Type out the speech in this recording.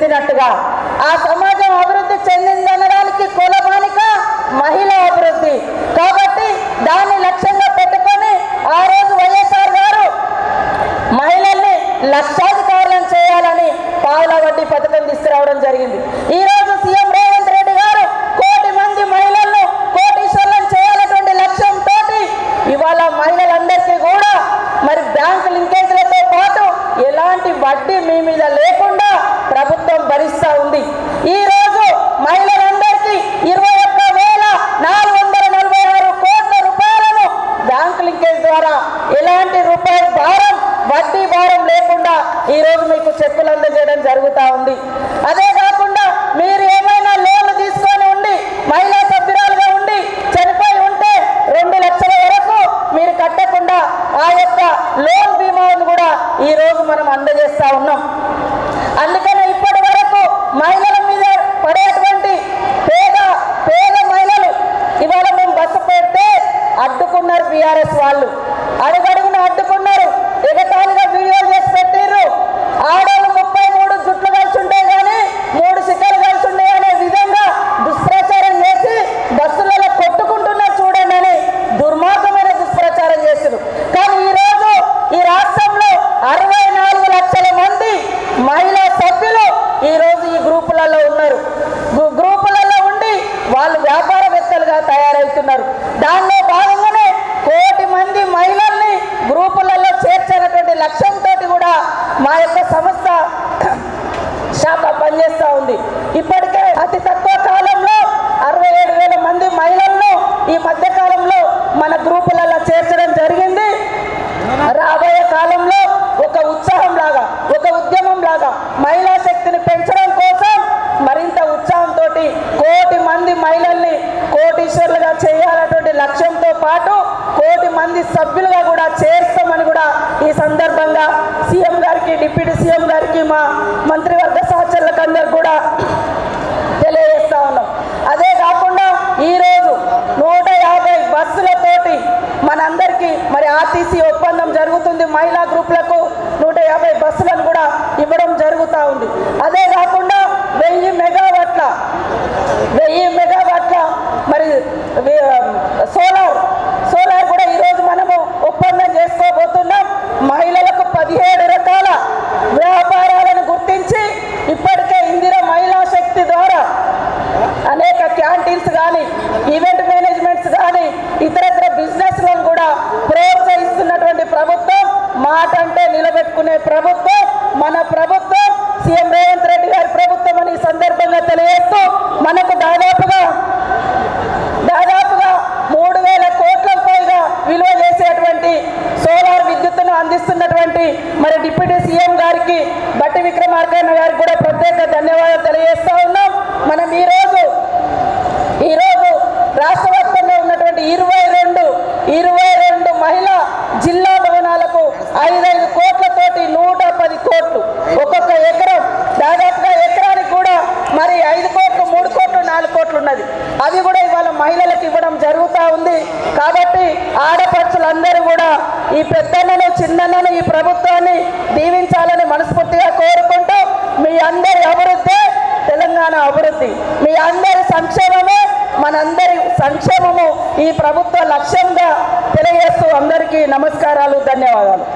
చెందినట్టుగా ఆ సమాజం అభివృద్ధి చెందిందనడానికి కులమానిక మహిళా అభివృద్ధి కాబట్టి దాన్ని లక్ష్యంగా పెట్టుకొని ఆ రోజు వైఎస్ఆర్ గారు మహిళల్ని లక్షాధికారులను చేయాలని పావుల వడ్డీ పథకం తీసుకురావడం జరిగింది. ఈ రోజు సీఎం రేవంత్ రెడ్డి గారు 1 కోటి మంది మహిళలను కోటీశ్వరులను చేయాలటువంటి లక్ష్యంతో ఇవాళ మహిళలందరికీ కూడా మరి బ్యాంకు లింకేజ్లతో పాటు ఎలాంటి వడ్డీ మీ మీద లేకుండా ప్రభుత్వం భరిస్తూ ఉంది. ఈ రోజు మహిళలందరికీ 21,446 కోట్ల రూపాయలను బ్యాంకు లింకేజ్ ద్వారా ఎలాంటి రూపాయి భారం వడ్డీ భారం లేకుండా ఈ రోజు మీకు చెక్కులు అందజేయడం జరుగుతూ ఉంది. అదే కాకుండా మీరు ఏమైనా లోన్లు తీసుకొని ఉండి మహిళా సభ్యురాలుగా ఉండి చనిపోయి ఉంటే 2 లక్షల వరకు మీరు కట్టకుండా ఆ యొక్క లోన్ బీమాను కూడా ఈ రోజు మనం అందజేస్తా ఉన్నాం. అందుకనే ఇప్పటి వరకు మహిళల మీద పడేటువంటి పేద మహిళలు ఇవాళ మేము బస్సు పెడితే అడ్డుకున్నారు బీఆర్ఎస్ వాళ్ళు, అడుగడుగున అడ్డుకున్నారు, ఎగతాళిగా వీడియోలు చేసి పెట్టిర్రు. ఆడవాళ్ళు 33 జుట్లు కలిసి ఉంటే కానీ 3 శిఖలు కలిసి ఉండే అనే విధంగా దుష్ప్రచారం చేసి బస్సులలో కొట్టుకుంటున్నారు చూడండి అని దుర్మార్గమైన దుష్ప్రచారం చేశారు. కానీ ఈరోజు ఈ రాష్ట్రంలో 64 లక్షల మంది మహిళా సభ్యులు ఈరోజు ఈ గ్రూపులలో ఉన్నారు. గ్రూపులలో ఉండి వాళ్ళు వ్యాపారవేత్తలుగా తయారవుతున్నారు. దానిలో భాగంగానే 1 కోటి మంది మహిళల్ని గ్రూపులలో చేర్చాలన్నటువంటి లక్ష్యంతో కూడా మా యొక్క సంస్థ శాఖ పనిచేస్తూ ఉంది. ఇప్పటికే అతి తక్కువ కాలంలో 67,000 మంది మహిళలను ఈ మధ్య కాలంలో మన గ్రూపులలో చేర్చడం జరిగింది. రాబోయే కాలంలో ఒక ఉత్సాహం లాగా ఒక ఉద్యమం లాగా మహిళా శక్తిని పెంచడం కోసం మరింత ఉత్సాహంతో 1 కోటి మంది మహిళల్ని కోటీశ్వరులుగా చేయాలన్నటువంటి లక్ష్యంతో పాటు 1 కోటి మంది సభ్యులుగా కూడా చేర్చామని కూడా ఈ సందర్భంగా సీఎం గారికి డిప్యూటీ సీఎం గారికి మా మంత్రివర్గ సహచరులకు అందరికి కూడా తెలియజేస్తా ఉన్నాం. అదే కాకుండా ఈరోజు 150 బస్సులతోటి మనందరికీ మరి ఆర్టీసీ ఒప్పందం జరుగుతుంది. మహిళా గ్రూపులకు 150 బస్సులను కూడా ఇవ్వడం జరుగుతూ ఉంది. అదే కాకుండా 1000 మెగావాట్ల మరి సోలార్ కూడా ఈరోజు మనము ఒప్పందం చేసుకోబోతున్నాం. మహిళలకు 17 రకాల వ్యాపారాలను గుర్తించి ఇప్పటికే ఇందిరా మహిళా శక్తి ద్వారా అనేక క్యాంటీన్స్ కానీ ఈవెంట్ మేనేజ్మెంట్స్ కానీ ఇతరత్ర బిజినెస్లను కూడా ప్రోత్సహిస్తున్నటువంటి ప్రభుత్వం, మాట అంటే నిలబెట్టుకునే ప్రభుత్వం మన ప్రభుత్వం, సీఎం రేవంత్ రెడ్డి గారి ప్రభుత్వం అని ఈ సందర్భంగా తెలియజేస్తూ మనకు దాదాపుగా 3,000 కోట్లకు పైగా విలువ చేసేటువంటి సోలార్ విద్యుత్తును అందిస్తున్నటువంటి మరి డిప్యూటీ సీఎం గారికి బట్టి విక్రమార్కన్న గారికి కూడా ప్రత్యేక ధన్యవాదాలు తెలియజేస్తా ఉన్నాం. మనం ఈరోజు రాష్ట్ర వ్యాప్తంగా ఉన్నటువంటి 22 మహిళా జిల్లా భవనాలకు 5 కోట్లతోటి 110 కోట్లు ఒక్కొక్క ఎకరం, దాదాపుగా ఎకరానికి కూడా మరి 5 కోట్లు 3 కోట్లు 4 కోట్లు ఉన్నది. అది కూడా ఇవాళ మహిళలకు ఇవ్వడం జరుగుతూ ఉంది. కాబట్టి ఆడపడుచులందరూ కూడా ఈ పెద్దన్నను చిన్నన్నను ఈ ప్రభుత్వాన్ని దీవించాలని మనస్ఫూర్తిగా కోరుకుంటూ మీ అందరి అభివృద్ధి తెలంగాణ అభివృద్ధి, మీ అందరి సంక్షేమమే మనందరి సంక్షేమము ఈ ప్రభుత్వ లక్ష్యంగా తెలియజేస్తూ అందరికీ నమస్కారాలు, ధన్యవాదాలు.